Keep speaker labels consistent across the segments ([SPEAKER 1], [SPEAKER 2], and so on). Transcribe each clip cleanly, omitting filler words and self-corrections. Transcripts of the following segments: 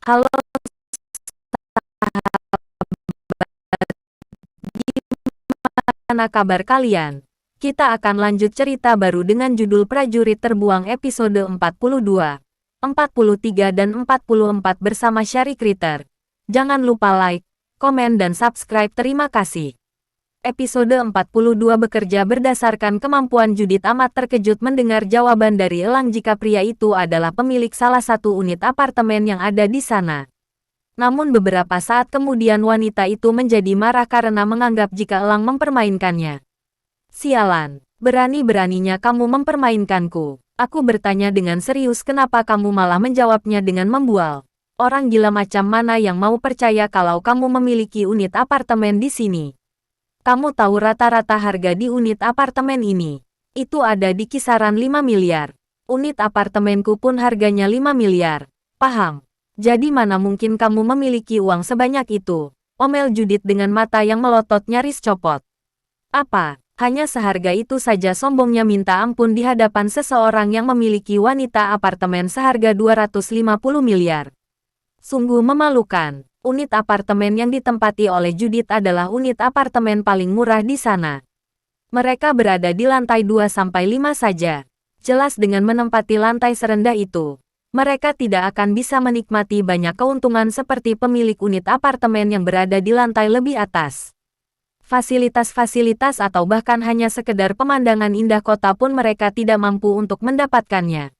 [SPEAKER 1] Halo, gimana kabar kalian? Kita akan lanjut cerita baru dengan judul Prajurit Terbuang episode 42, 43 dan 44 bersama Syari Kriter. Jangan lupa like, komen dan subscribe. Terima kasih. Episode 42 bekerja berdasarkan kemampuan Judith amat terkejut mendengar jawaban dari Elang jika pria itu adalah pemilik salah satu unit apartemen yang ada di sana. Namun beberapa saat kemudian wanita itu menjadi marah karena menganggap jika Elang mempermainkannya. Sialan, berani-beraninya kamu mempermainkanku. Aku bertanya dengan serius kenapa kamu malah menjawabnya dengan membual. Orang gila macam mana yang mau percaya kalau kamu memiliki unit apartemen di sini? Kamu tahu rata-rata harga di unit apartemen ini? Itu ada di kisaran 5 miliar. Unit apartemenku pun harganya 5 miliar. Paham? Jadi mana mungkin kamu memiliki uang sebanyak itu? Omel Judith dengan mata yang melotot nyaris copot. Apa? Hanya seharga itu saja sombongnya minta ampun di hadapan seseorang yang memiliki wanita apartemen seharga 250 miliar. Sungguh memalukan. Unit apartemen yang ditempati oleh Judith adalah unit apartemen paling murah di sana. Mereka berada di lantai 2-5 saja. Jelas dengan menempati lantai serendah itu, mereka tidak akan bisa menikmati banyak keuntungan seperti pemilik unit apartemen yang berada di lantai lebih atas. Fasilitas-fasilitas atau bahkan hanya sekedar pemandangan indah kota pun mereka tidak mampu untuk mendapatkannya.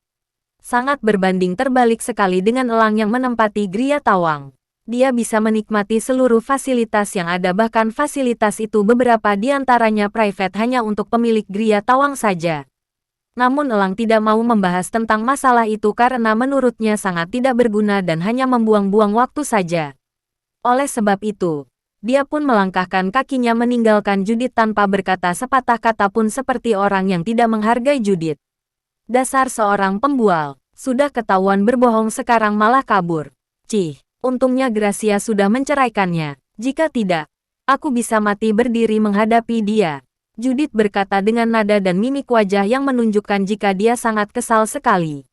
[SPEAKER 1] Sangat berbanding terbalik sekali dengan Elang yang menempati Gria Tawang. Dia bisa menikmati seluruh fasilitas yang ada, bahkan fasilitas itu beberapa di antaranya private hanya untuk pemilik Gria Tawang saja. Namun Elang tidak mau membahas tentang masalah itu karena menurutnya sangat tidak berguna dan hanya membuang-buang waktu saja. Oleh sebab itu, dia pun melangkahkan kakinya meninggalkan Judith tanpa berkata sepatah kata pun seperti orang yang tidak menghargai Judith. Dasar seorang pembual, sudah ketahuan berbohong sekarang malah kabur. Cih, untungnya Gracia sudah menceraikannya. Jika tidak, aku bisa mati berdiri menghadapi dia. Judith berkata dengan nada dan mimik wajah yang menunjukkan jika dia sangat kesal sekali.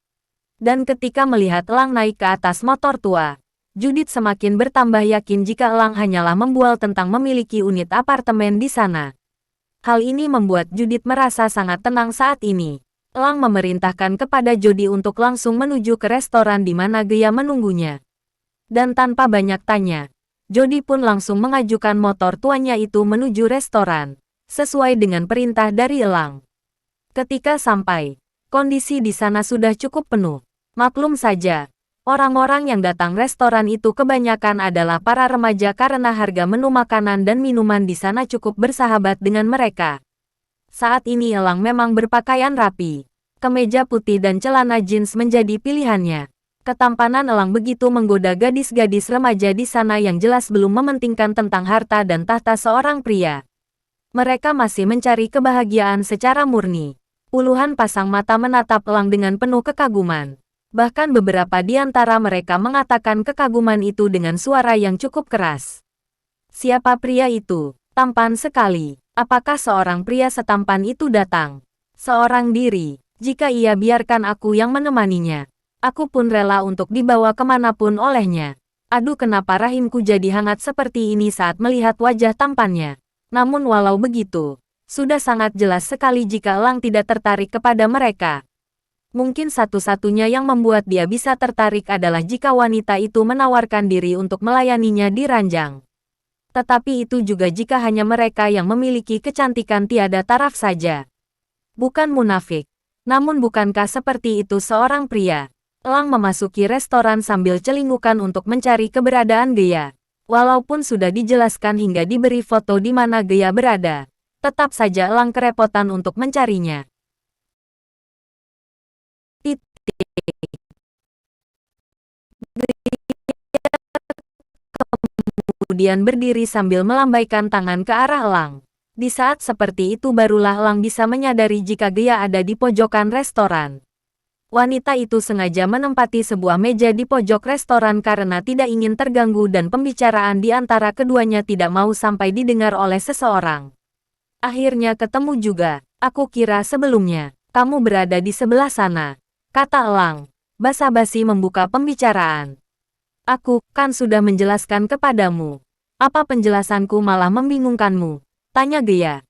[SPEAKER 1] Dan ketika melihat Elang naik ke atas motor tua, Judith semakin bertambah yakin jika Elang hanyalah membual tentang memiliki unit apartemen di sana. Hal ini membuat Judith merasa sangat tenang saat ini. Elang memerintahkan kepada Jody untuk langsung menuju ke restoran di mana Gea menunggunya. Dan tanpa banyak tanya, Jody pun langsung mengajukan motor tuanya itu menuju restoran, sesuai dengan perintah dari Elang. Ketika sampai, kondisi di sana sudah cukup penuh. Maklum saja, orang-orang yang datang restoran itu kebanyakan adalah para remaja karena harga menu makanan dan minuman di sana cukup bersahabat dengan mereka. Saat ini Elang memang berpakaian rapi. Kemeja putih dan celana jeans menjadi pilihannya. Ketampanan Elang begitu menggoda gadis-gadis remaja di sana yang jelas belum mementingkan tentang harta dan tahta seorang pria. Mereka masih mencari kebahagiaan secara murni. Puluhan pasang mata menatap Elang dengan penuh kekaguman. Bahkan beberapa di antara mereka mengatakan kekaguman itu dengan suara yang cukup keras. Siapa pria itu? Tampan sekali. Apakah seorang pria setampan itu datang? Seorang diri. Jika ia biarkan aku yang menemaninya, aku pun rela untuk dibawa kemanapun olehnya. Aduh, kenapa rahimku jadi hangat seperti ini saat melihat wajah tampannya. Namun walau begitu, sudah sangat jelas sekali jika Elang tidak tertarik kepada mereka. Mungkin satu-satunya yang membuat dia bisa tertarik adalah jika wanita itu menawarkan diri untuk melayaninya di ranjang. Tetapi itu juga jika hanya mereka yang memiliki kecantikan tiada taraf saja. Bukan munafik. Namun bukankah seperti itu seorang pria? Elang memasuki restoran sambil celingukan untuk mencari keberadaan Gea. Walaupun sudah dijelaskan hingga diberi foto di mana Gea berada, tetap saja Elang kerepotan untuk mencarinya. Kemudian berdiri sambil melambaikan tangan ke arah Elang. Di saat seperti itu barulah Elang bisa menyadari jika Gea ada di pojokan restoran. Wanita itu sengaja menempati sebuah meja di pojok restoran karena tidak ingin terganggu dan pembicaraan di antara keduanya tidak mau sampai didengar oleh seseorang. Akhirnya ketemu juga. Aku kira sebelumnya kamu berada di sebelah sana, kata Elang, basa-basi membuka pembicaraan. Aku kan sudah menjelaskan kepadamu. Apa penjelasanku malah membingungkanmu? Tanya Gea.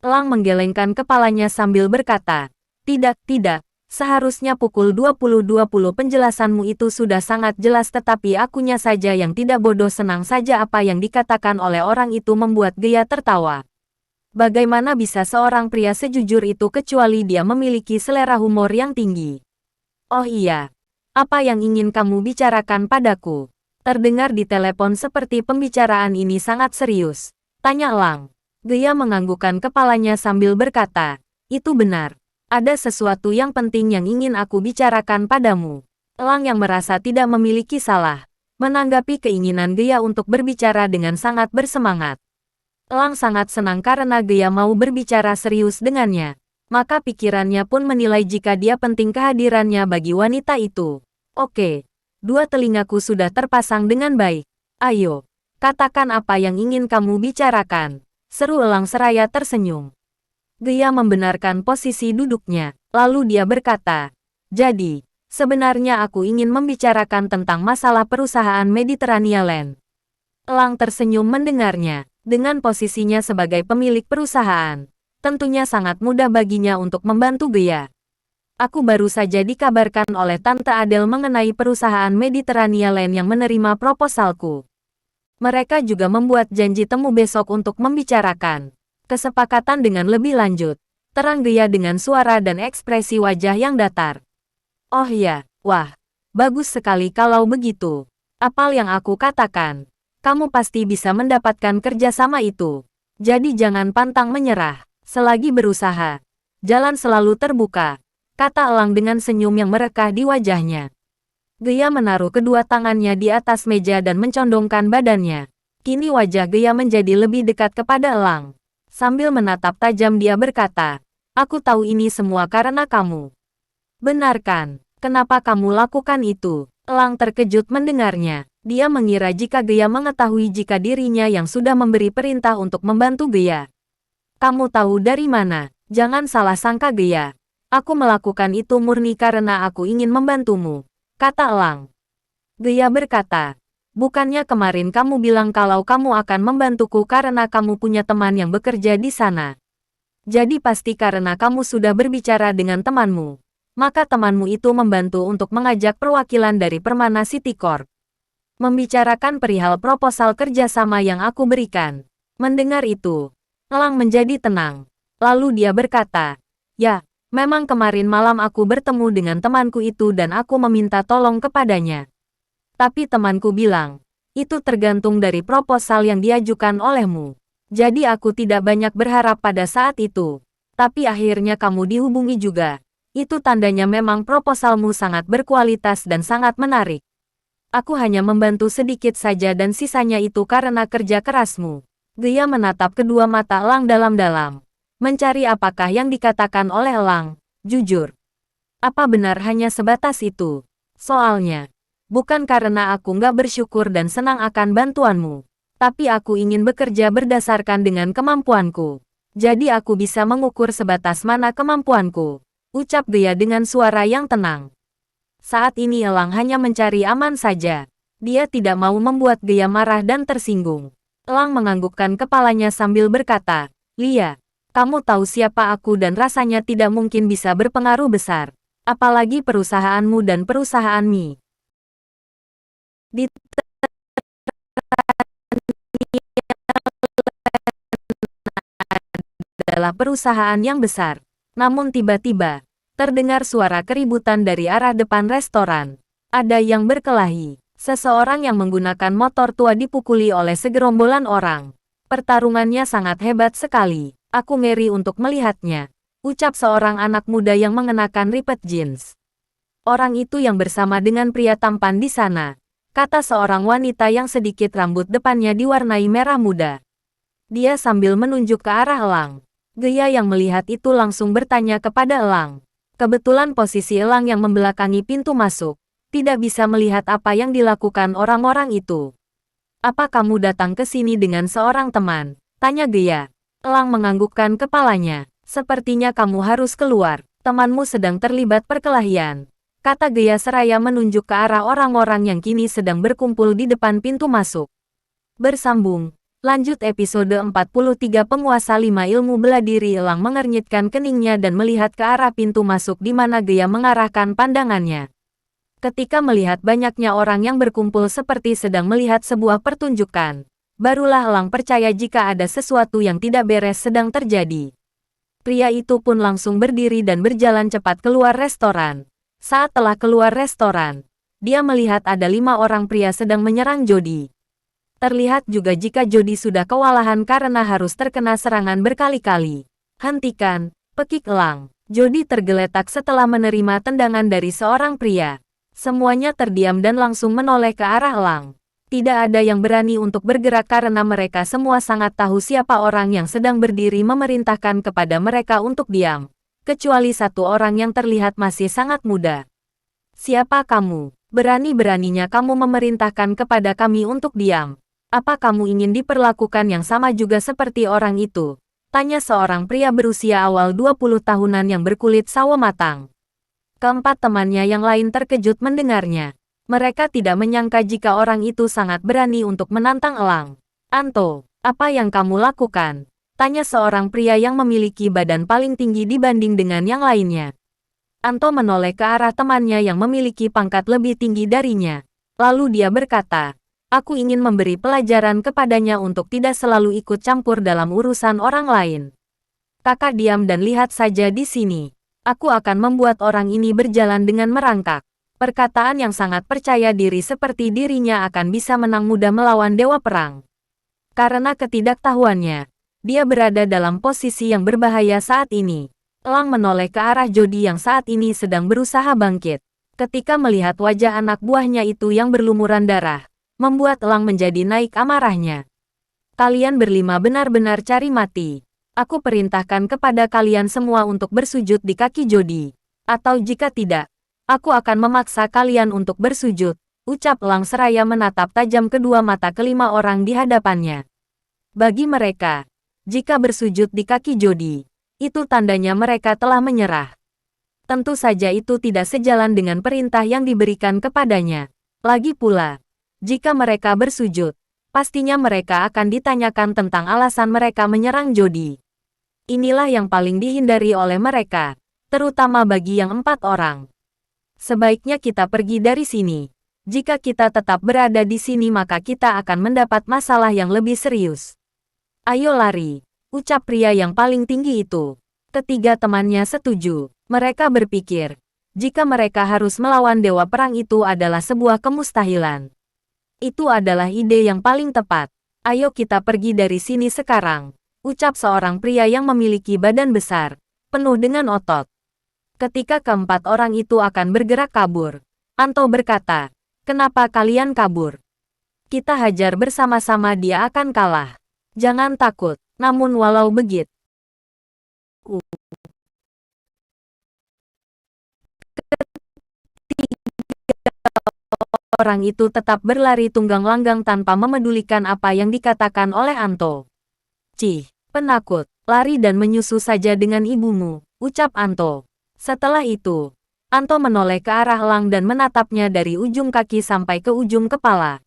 [SPEAKER 1] Elang menggelengkan kepalanya sambil berkata, tidak, seharusnya pukul 20.20 penjelasanmu itu sudah sangat jelas tetapi akunya saja yang tidak bodoh senang saja apa yang dikatakan oleh orang itu membuat Gea tertawa. Bagaimana bisa seorang pria sejujur itu kecuali dia memiliki selera humor yang tinggi? Oh iya, apa yang ingin kamu bicarakan padaku? Terdengar di telepon seperti pembicaraan ini sangat serius. Tanya Elang. Gea menganggukkan kepalanya sambil berkata, itu benar. Ada sesuatu yang penting yang ingin aku bicarakan padamu. Elang yang merasa tidak memiliki salah, menanggapi keinginan Gea untuk berbicara dengan sangat bersemangat. Elang sangat senang karena Gea mau berbicara serius dengannya. Maka pikirannya pun menilai jika dia penting kehadirannya bagi wanita itu. Oke, dua telingaku sudah terpasang dengan baik. Ayo, katakan apa yang ingin kamu bicarakan. Seru Elang seraya tersenyum. Gea membenarkan posisi duduknya, lalu dia berkata, jadi, sebenarnya aku ingin membicarakan tentang masalah perusahaan Mediterania Land. Elang tersenyum mendengarnya, dengan posisinya sebagai pemilik perusahaan. Tentunya sangat mudah baginya untuk membantu Gea. Aku baru saja dikabarkan oleh Tante Adele mengenai perusahaan Mediterania Land yang menerima proposalku. Mereka juga membuat janji temu besok untuk membicarakan kesepakatan dengan lebih lanjut. Terang Gea dengan suara dan ekspresi wajah yang datar. Oh ya, wah, bagus sekali kalau begitu. Apal yang aku katakan. Kamu pasti bisa mendapatkan kerjasama itu. Jadi jangan pantang menyerah. Selagi berusaha, jalan selalu terbuka. Kata Elang dengan senyum yang merekah di wajahnya. Gea menaruh kedua tangannya di atas meja dan mencondongkan badannya. Kini wajah Gea menjadi lebih dekat kepada Elang. Sambil menatap tajam dia berkata, aku tahu ini semua karena kamu. Benar kan? Kenapa kamu lakukan itu? Elang terkejut mendengarnya. Dia mengira jika Gea mengetahui jika dirinya yang sudah memberi perintah untuk membantu Gea. Kamu tahu dari mana? Jangan salah sangka Gea. Aku melakukan itu murni karena aku ingin membantumu. Kata Elang. Gea berkata, bukannya kemarin kamu bilang kalau kamu akan membantuku karena kamu punya teman yang bekerja di sana. Jadi pasti karena kamu sudah berbicara dengan temanmu. Maka temanmu itu membantu untuk mengajak perwakilan dari Permana City Corp. Membicarakan perihal proposal kerjasama yang aku berikan. Mendengar itu, Elang menjadi tenang. Lalu dia berkata, ya, memang kemarin malam aku bertemu dengan temanku itu dan aku meminta tolong kepadanya. Tapi temanku bilang, itu tergantung dari proposal yang diajukan olehmu. Jadi aku tidak banyak berharap pada saat itu. Tapi akhirnya kamu dihubungi juga. Itu tandanya memang proposalmu sangat berkualitas dan sangat menarik. Aku hanya membantu sedikit saja dan sisanya itu karena kerja kerasmu. Gea menatap kedua mata Elang dalam-dalam. Mencari apakah yang dikatakan oleh Elang. Jujur. Apa benar hanya sebatas itu? Soalnya, bukan karena aku nggak bersyukur dan senang akan bantuanmu. Tapi aku ingin bekerja berdasarkan dengan kemampuanku. Jadi aku bisa mengukur sebatas mana kemampuanku. Ucap Gea dengan suara yang tenang. Saat ini Elang hanya mencari aman saja. Dia tidak mau membuat Gea marah dan tersinggung. Elang menganggukkan kepalanya sambil berkata, Lia, kamu tahu siapa aku dan rasanya tidak mungkin bisa berpengaruh besar. Apalagi perusahaanmu dan perusahaan Mi. Adalah perusahaan yang besar. Namun tiba-tiba, terdengar suara keributan dari arah depan restoran. Ada yang berkelahi. Seseorang yang menggunakan motor tua dipukuli oleh segerombolan orang. Pertarungannya sangat hebat sekali. Aku ngeri untuk melihatnya. Ucap seorang anak muda yang mengenakan ripped jeans. Orang itu yang bersama dengan pria tampan di sana. Kata seorang wanita yang sedikit rambut depannya diwarnai merah muda. Dia sambil menunjuk ke arah Elang. Gea yang melihat itu langsung bertanya kepada Elang. Kebetulan posisi Elang yang membelakangi pintu masuk. Tidak bisa melihat apa yang dilakukan orang-orang itu. Apa kamu datang ke sini dengan seorang teman? Tanya Gea. Elang menganggukkan kepalanya. Sepertinya kamu harus keluar. Temanmu sedang terlibat perkelahian. kata Gaya seraya menunjuk ke arah orang-orang yang kini sedang berkumpul di depan pintu masuk. Bersambung. Lanjut episode 43 Penguasa 5 Ilmu Bela Diri. Elang mengernyitkan keningnya dan melihat ke arah pintu masuk di mana Gaya mengarahkan pandangannya. Ketika melihat banyaknya orang yang berkumpul seperti sedang melihat sebuah pertunjukan, barulah Elang percaya jika ada sesuatu yang tidak beres sedang terjadi. Pria itu pun langsung berdiri dan berjalan cepat keluar restoran. Saat telah keluar restoran, dia melihat ada 5 orang pria sedang menyerang Jody. Terlihat juga jika Jody sudah kewalahan karena harus terkena serangan berkali-kali. Hentikan, pekik Elang. Jody tergeletak setelah menerima tendangan dari seorang pria. Semuanya terdiam dan langsung menoleh ke arah Elang. Tidak ada yang berani untuk bergerak karena mereka semua sangat tahu siapa orang yang sedang berdiri memerintahkan kepada mereka untuk diam. Kecuali satu orang yang terlihat masih sangat muda. Siapa kamu? Berani-beraninya kamu memerintahkan kepada kami untuk diam. Apa kamu ingin diperlakukan yang sama juga seperti orang itu? Tanya seorang pria berusia awal 20 tahunan yang berkulit sawo matang. Keempat temannya yang lain terkejut mendengarnya. Mereka tidak menyangka jika orang itu sangat berani untuk menantang Elang. Anto, apa yang kamu lakukan? Tanya seorang pria yang memiliki badan paling tinggi dibanding dengan yang lainnya. Anto menoleh ke arah temannya yang memiliki pangkat lebih tinggi darinya. Lalu dia berkata, aku ingin memberi pelajaran kepadanya untuk tidak selalu ikut campur dalam urusan orang lain. Kakak diam dan lihat saja di sini. Aku akan membuat orang ini berjalan dengan merangkak. Perkataan yang sangat percaya diri seperti dirinya akan bisa menang mudah melawan dewa perang. Karena ketidaktahuannya, dia berada dalam posisi yang berbahaya saat ini. Elang menoleh ke arah Jody yang saat ini sedang berusaha bangkit. Ketika melihat wajah anak buahnya itu yang berlumuran darah, membuat Elang menjadi naik amarahnya. Kalian berlima benar-benar cari mati. Aku perintahkan kepada kalian semua untuk bersujud di kaki Jody. Atau jika tidak, aku akan memaksa kalian untuk bersujud, ucap Elang seraya menatap tajam kedua mata kelima orang di hadapannya. Bagi mereka, jika bersujud di kaki Jody, itu tandanya mereka telah menyerah. Tentu saja itu tidak sejalan dengan perintah yang diberikan kepadanya. Lagi pula, jika mereka bersujud, pastinya mereka akan ditanyakan tentang alasan mereka menyerang Jody. Inilah yang paling dihindari oleh mereka, terutama bagi yang 4 orang. Sebaiknya kita pergi dari sini. Jika kita tetap berada di sini maka kita akan mendapat masalah yang lebih serius. Ayo lari, ucap pria yang paling tinggi itu. Ketiga temannya setuju. Mereka berpikir, jika mereka harus melawan dewa perang itu adalah sebuah kemustahilan. Itu adalah ide yang paling tepat. Ayo kita pergi dari sini sekarang, ucap seorang pria yang memiliki badan besar, penuh dengan otot. Ketika keempat orang itu akan bergerak kabur, Anto berkata, kenapa kalian kabur? Kita hajar bersama-sama, dia akan kalah. Jangan takut, namun walau begitu, orang itu tetap berlari tunggang langgang tanpa memedulikan apa yang dikatakan oleh Anto. Cih, penakut, lari dan menyusu saja dengan ibumu, ucap Anto. Setelah itu, Anto menoleh ke arah Elang dan menatapnya dari ujung kaki sampai ke ujung kepala.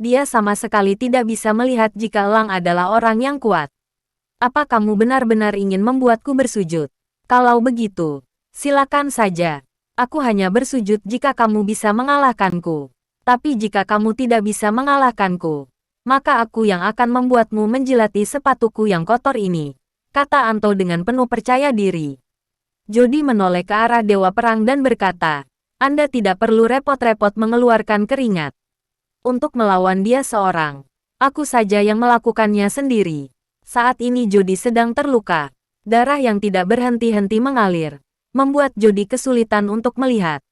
[SPEAKER 1] Dia sama sekali tidak bisa melihat jika Elang adalah orang yang kuat. Apa kamu benar-benar ingin membuatku bersujud? Kalau begitu, silakan saja. Aku hanya bersujud jika kamu bisa mengalahkanku. Tapi jika kamu tidak bisa mengalahkanku, maka aku yang akan membuatmu menjilati sepatuku yang kotor ini, kata Anto dengan penuh percaya diri. Jody menoleh ke arah dewa perang dan berkata, Anda tidak perlu repot-repot mengeluarkan keringat. Untuk melawan dia seorang, aku saja yang melakukannya sendiri. Saat ini Jody sedang terluka. Darah yang tidak berhenti-henti mengalir, membuat Jody kesulitan untuk melihat.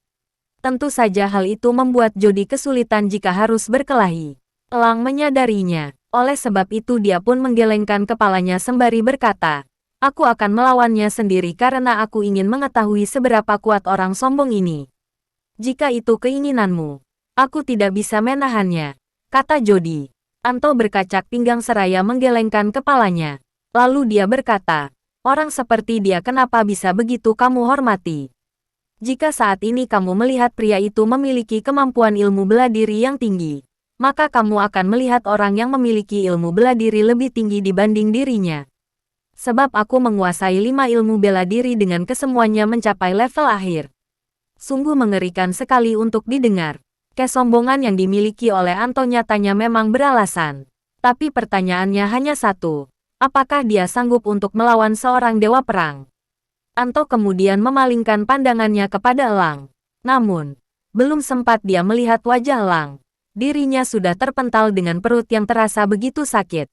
[SPEAKER 1] Tentu saja hal itu membuat Jody kesulitan jika harus berkelahi. Elang menyadarinya, oleh sebab itu dia pun menggelengkan kepalanya sembari berkata, aku akan melawannya sendiri karena aku ingin mengetahui seberapa kuat orang sombong ini. Jika itu keinginanmu, aku tidak bisa menahannya, kata Jody. Anto berkacak pinggang seraya menggelengkan kepalanya. Lalu dia berkata, orang seperti dia kenapa bisa begitu kamu hormati? Jika saat ini kamu melihat pria itu memiliki kemampuan ilmu bela diri yang tinggi, maka kamu akan melihat orang yang memiliki ilmu bela diri lebih tinggi dibanding dirinya. Sebab aku menguasai 5 ilmu bela diri dengan kesemuanya mencapai level akhir. Sungguh mengerikan sekali untuk didengar. Kesombongan yang dimiliki oleh Anto nyatanya memang beralasan. Tapi pertanyaannya hanya satu. Apakah dia sanggup untuk melawan seorang dewa perang? Anto kemudian memalingkan pandangannya kepada Elang. Namun, belum sempat dia melihat wajah Elang. Dirinya sudah terpental dengan perut yang terasa begitu sakit.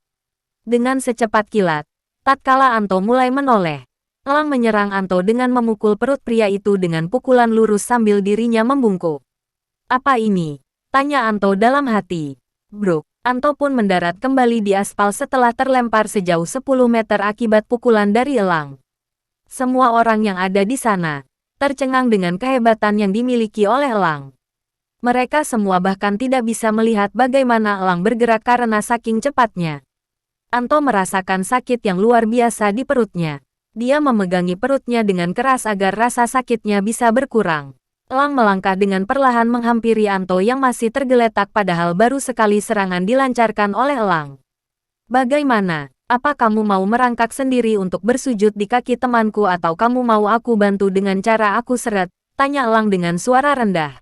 [SPEAKER 1] Dengan secepat kilat, tatkala Anto mulai menoleh, Elang menyerang Anto dengan memukul perut pria itu dengan pukulan lurus sambil dirinya membungkuk. Apa ini? Tanya Anto dalam hati. Bruk, Anto pun mendarat kembali di aspal setelah terlempar sejauh 10 meter akibat pukulan dari Elang. Semua orang yang ada di sana tercengang dengan kehebatan yang dimiliki oleh Elang. Mereka semua bahkan tidak bisa melihat bagaimana Elang bergerak karena saking cepatnya. Anto merasakan sakit yang luar biasa di perutnya. Dia memegangi perutnya dengan keras agar rasa sakitnya bisa berkurang. Elang melangkah dengan perlahan menghampiri Anto yang masih tergeletak padahal baru sekali serangan dilancarkan oleh Elang. Bagaimana? Apa kamu mau merangkak sendiri untuk bersujud di kaki temanku atau kamu mau aku bantu dengan cara aku seret? Tanya Elang dengan suara rendah.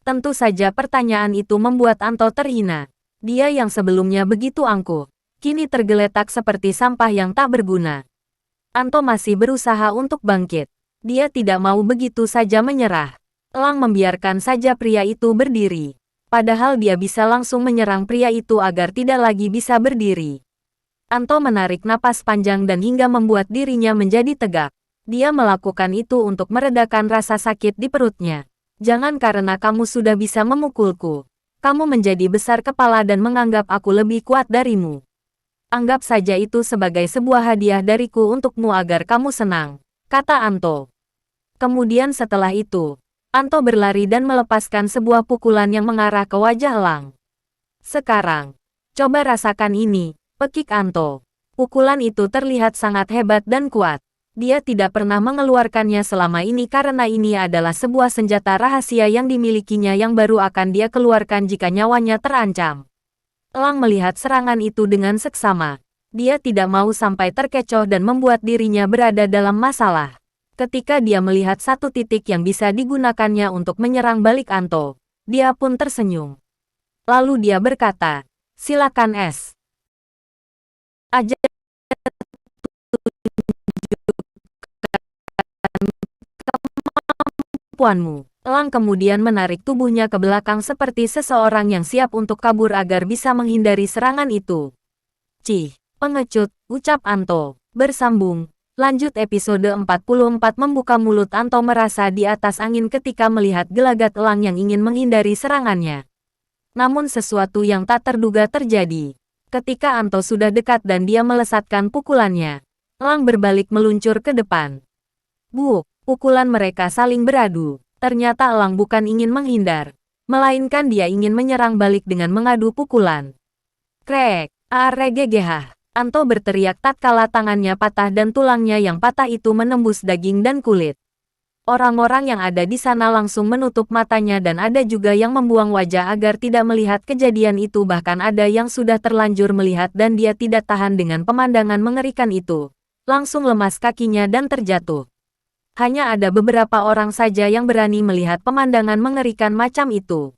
[SPEAKER 1] Tentu saja pertanyaan itu membuat Anto terhina. Dia yang sebelumnya begitu angkuh, kini tergeletak seperti sampah yang tak berguna. Anto masih berusaha untuk bangkit. Dia tidak mau begitu saja menyerah. Elang membiarkan saja pria itu berdiri. Padahal dia bisa langsung menyerang pria itu agar tidak lagi bisa berdiri. Anto menarik napas panjang dan hingga membuat dirinya menjadi tegak. Dia melakukan itu untuk meredakan rasa sakit di perutnya. Jangan karena kamu sudah bisa memukulku. Kamu menjadi besar kepala dan menganggap aku lebih kuat darimu. Anggap saja itu sebagai sebuah hadiah dariku untukmu agar kamu senang, kata Anto. Kemudian setelah itu, Anto berlari dan melepaskan sebuah pukulan yang mengarah ke wajah Elang. Sekarang, coba rasakan ini. Pekik Anto. Pukulan itu terlihat sangat hebat dan kuat. Dia tidak pernah mengeluarkannya selama ini karena ini adalah sebuah senjata rahasia yang dimilikinya yang baru akan dia keluarkan jika nyawanya terancam. Elang melihat serangan itu dengan seksama. Dia tidak mau sampai terkecoh dan membuat dirinya berada dalam masalah. Ketika dia melihat satu titik yang bisa digunakannya untuk menyerang balik Anto, dia pun tersenyum. Lalu dia berkata, silakan Es. Aja kemampuanmu. Elang kemudian menarik tubuhnya ke belakang seperti seseorang yang siap untuk kabur agar bisa menghindari serangan itu. Cih, pengecut, ucap Anto. Bersambung. Lanjut episode 44 membuka mulut Anto merasa di atas angin ketika melihat gelagat elang yang ingin menghindari serangannya. Namun sesuatu yang tak terduga terjadi. Ketika Anto sudah dekat dan dia melesatkan pukulannya, elang berbalik meluncur ke depan. Buk, pukulan mereka saling beradu. Ternyata elang bukan ingin menghindar, melainkan dia ingin menyerang balik dengan mengadu pukulan. Krek, aregegehah. Anto berteriak tatkala tangannya patah dan tulangnya yang patah itu menembus daging dan kulit. Orang-orang yang ada di sana langsung menutup matanya dan ada juga yang membuang wajah agar tidak melihat kejadian itu, bahkan ada yang sudah terlanjur melihat dan dia tidak tahan dengan pemandangan mengerikan itu. Langsung lemas kakinya dan terjatuh. Hanya ada beberapa orang saja yang berani melihat pemandangan mengerikan macam itu.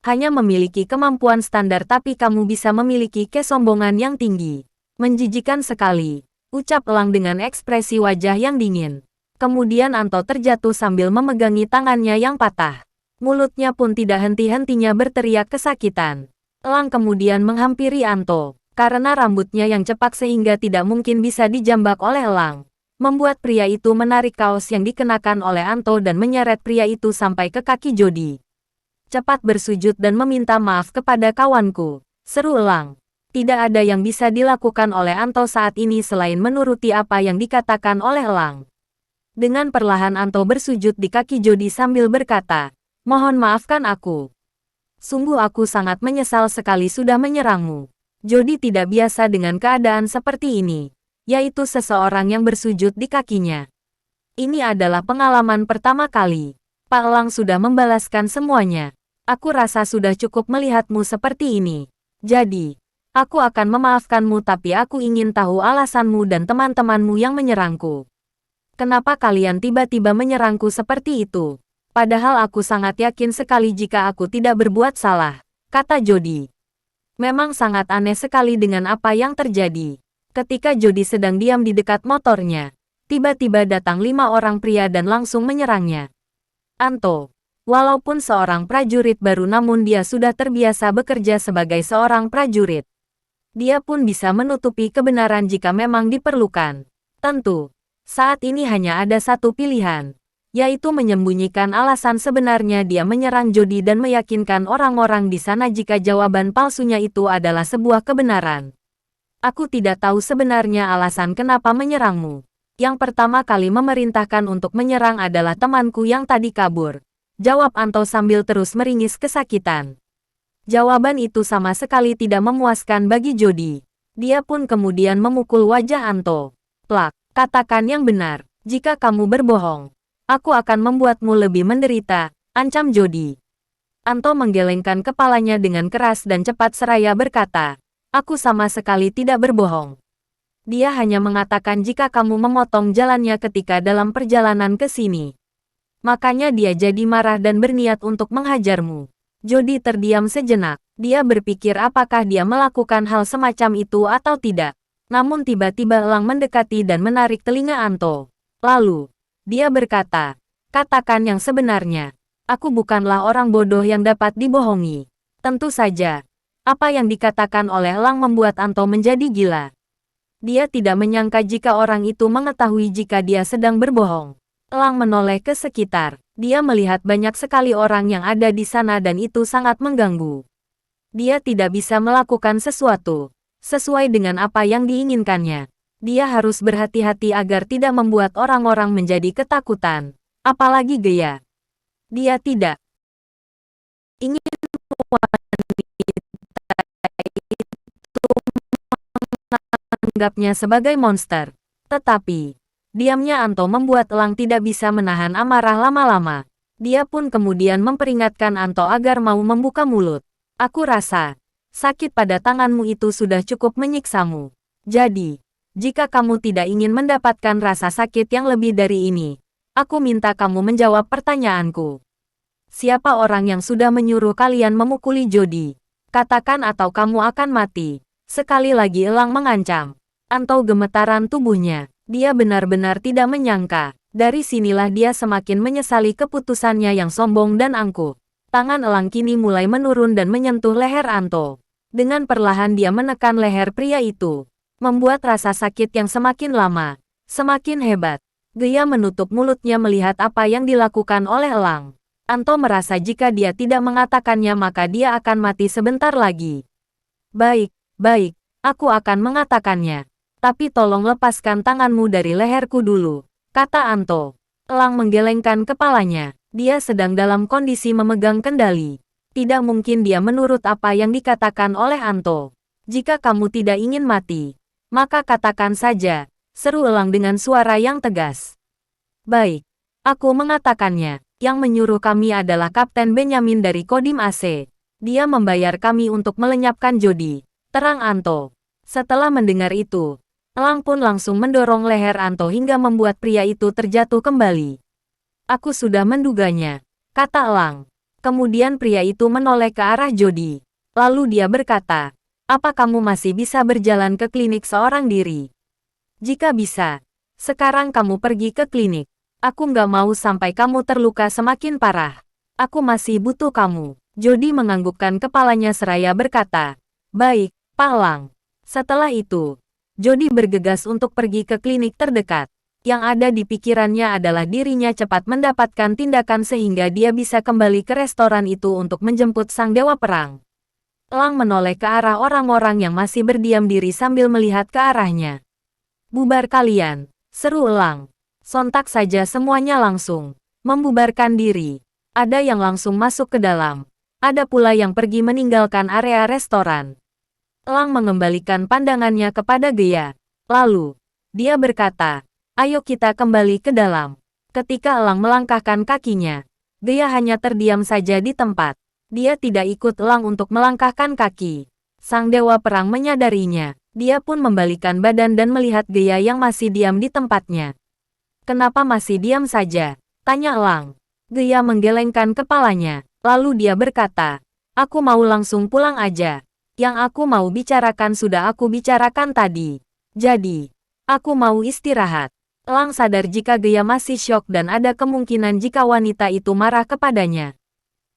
[SPEAKER 1] Hanya memiliki kemampuan standar tapi kamu bisa memiliki kesombongan yang tinggi. Menjijikan sekali, ucap elang dengan ekspresi wajah yang dingin. Kemudian Anto terjatuh sambil memegangi tangannya yang patah. Mulutnya pun tidak henti-hentinya berteriak kesakitan. Elang kemudian menghampiri Anto. Karena rambutnya yang cepak sehingga tidak mungkin bisa dijambak oleh elang. Membuat pria itu menarik kaos yang dikenakan oleh Anto dan menyeret pria itu sampai ke kaki Jody. Cepat bersujud dan meminta maaf kepada kawanku, seru elang. Tidak ada yang bisa dilakukan oleh Anto saat ini selain menuruti apa yang dikatakan oleh elang. Dengan perlahan Anto bersujud di kaki Jody sambil berkata, mohon maafkan aku. Sungguh aku sangat menyesal sekali sudah menyerangmu. Jody tidak biasa dengan keadaan seperti ini, yaitu seseorang yang bersujud di kakinya. Ini adalah pengalaman pertama kali. Pak Elang sudah membalaskan semuanya. Aku rasa sudah cukup melihatmu seperti ini. Jadi, aku akan memaafkanmu tapi aku ingin tahu alasanmu dan teman-temanmu yang menyerangku. Kenapa kalian tiba-tiba menyerangku seperti itu? Padahal aku sangat yakin sekali jika aku tidak berbuat salah, kata Jody. Memang sangat aneh sekali dengan apa yang terjadi. Ketika Jody sedang diam di dekat motornya, tiba-tiba datang 5 orang pria dan langsung menyerangnya. Anto, walaupun seorang prajurit baru namun dia sudah terbiasa bekerja sebagai seorang prajurit. Dia pun bisa menutupi kebenaran jika memang diperlukan. Tentu, saat ini hanya ada satu pilihan, yaitu menyembunyikan alasan sebenarnya dia menyerang Jody dan meyakinkan orang-orang di sana jika jawaban palsunya itu adalah sebuah kebenaran. Aku tidak tahu sebenarnya alasan kenapa menyerangmu. Yang pertama kali memerintahkan untuk menyerang adalah temanku yang tadi kabur. Jawab Anto sambil terus meringis kesakitan. Jawaban itu sama sekali tidak memuaskan bagi Jody. Dia pun kemudian memukul wajah Anto. Plak, katakan yang benar. Jika kamu berbohong, aku akan membuatmu lebih menderita, ancam Jody. Anto menggelengkan kepalanya dengan keras dan cepat seraya berkata, aku sama sekali tidak berbohong. Dia hanya mengatakan jika kamu memotong jalannya ketika dalam perjalanan ke sini. Makanya dia jadi marah dan berniat untuk menghajarmu. Jody terdiam sejenak. Dia berpikir apakah dia melakukan hal semacam itu atau tidak. Namun tiba-tiba Elang mendekati dan menarik telinga Anto. Lalu, dia berkata, katakan yang sebenarnya. Aku bukanlah orang bodoh yang dapat dibohongi. Tentu saja, apa yang dikatakan oleh Elang membuat Anto menjadi gila. Dia tidak menyangka jika orang itu mengetahui jika dia sedang berbohong. Elang menoleh ke sekitar. Dia melihat banyak sekali orang yang ada di sana dan itu sangat mengganggu. Dia tidak bisa melakukan sesuatu sesuai dengan apa yang diinginkannya. Dia harus berhati-hati agar tidak membuat orang-orang menjadi ketakutan. Apalagi Gea. Dia tidak ingin menganggapnya sebagai monster. Tetapi, diamnya Anto membuat Elang tidak bisa menahan amarah lama-lama. Dia pun kemudian memperingatkan Anto agar mau membuka mulut. Aku rasa, sakit pada tanganmu itu sudah cukup menyiksamu. Jadi, jika kamu tidak ingin mendapatkan rasa sakit yang lebih dari ini, aku minta kamu menjawab pertanyaanku. Siapa orang yang sudah menyuruh kalian memukuli Jody? Katakan atau kamu akan mati. Sekali lagi Elang mengancam. Anto gemetaran tubuhnya. Dia benar-benar tidak menyangka. Dari sinilah dia semakin menyesali keputusannya yang sombong dan angkuh. Tangan Elang kini mulai menurun dan menyentuh leher Anto. Dengan perlahan dia menekan leher pria itu. Membuat rasa sakit yang semakin lama, semakin hebat. Gea menutup mulutnya melihat apa yang dilakukan oleh Elang. Anto merasa jika dia tidak mengatakannya maka dia akan mati sebentar lagi. Baik, baik, aku akan mengatakannya. Tapi tolong lepaskan tanganmu dari leherku dulu, kata Anto. Elang menggelengkan kepalanya. Dia sedang dalam kondisi memegang kendali. Tidak mungkin dia menurut apa yang dikatakan oleh Anto. Jika kamu tidak ingin mati, maka katakan saja, seru Elang dengan suara yang tegas. Baik, aku mengatakannya. Yang menyuruh kami adalah Kapten Benjamin dari Kodim AC. Dia membayar kami untuk melenyapkan Jody, terang Anto. Setelah mendengar itu, Elang pun langsung mendorong leher Anto hingga membuat pria itu terjatuh kembali. Aku sudah menduganya, kata Elang. Kemudian pria itu menoleh ke arah Jody. Lalu dia berkata, apa kamu masih bisa berjalan ke klinik seorang diri? Jika bisa, sekarang kamu pergi ke klinik. Aku nggak mau sampai kamu terluka semakin parah. Aku masih butuh kamu. Jody menganggukkan kepalanya seraya berkata, baik, Pak Elang. Setelah itu, Jody bergegas untuk pergi ke klinik terdekat. Yang ada di pikirannya adalah dirinya cepat mendapatkan tindakan sehingga dia bisa kembali ke restoran itu untuk menjemput sang dewa perang. Elang menoleh ke arah orang-orang yang masih berdiam diri sambil melihat ke arahnya. Bubar kalian, seru Elang. Sontak saja semuanya langsung membubarkan diri. Ada yang langsung masuk ke dalam. Ada pula yang pergi meninggalkan area restoran. Elang mengembalikan pandangannya kepada Gea. Lalu, dia berkata, ayo kita kembali ke dalam. Ketika Elang melangkahkan kakinya, Gea hanya terdiam saja di tempat. Dia tidak ikut Elang untuk melangkahkan kaki. Sang Dewa Perang menyadarinya. Dia pun membalikkan badan dan melihat Gea yang masih diam di tempatnya. "Kenapa masih diam saja?" tanya Elang. Gea menggelengkan kepalanya. Lalu dia berkata, "Aku mau langsung pulang aja. Yang aku mau bicarakan sudah aku bicarakan tadi. Jadi, aku mau istirahat." Elang sadar jika Gea masih syok dan ada kemungkinan jika wanita itu marah kepadanya.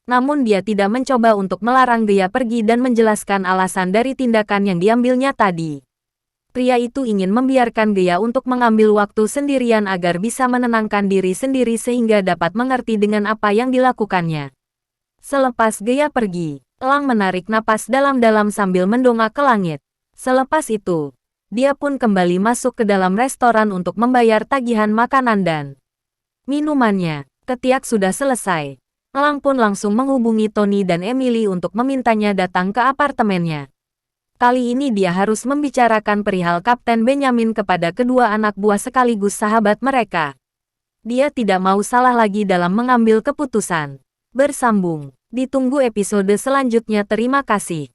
[SPEAKER 1] Namun dia tidak mencoba untuk melarang Gea pergi dan menjelaskan alasan dari tindakan yang diambilnya tadi. Pria itu ingin membiarkan Gea untuk mengambil waktu sendirian agar bisa menenangkan diri sendiri sehingga dapat mengerti dengan apa yang dilakukannya. Selepas Gea pergi, Elang menarik napas dalam-dalam sambil mendongak ke langit. Selepas itu, dia pun kembali masuk ke dalam restoran untuk membayar tagihan makanan dan minumannya. Ketiak sudah selesai. Elang pun langsung menghubungi Tony dan Emily untuk memintanya datang ke apartemennya. Kali ini dia harus membicarakan perihal Kapten Benjamin kepada kedua anak buah sekaligus sahabat mereka. Dia tidak mau salah lagi dalam mengambil keputusan. Bersambung. Ditunggu episode selanjutnya. Terima kasih.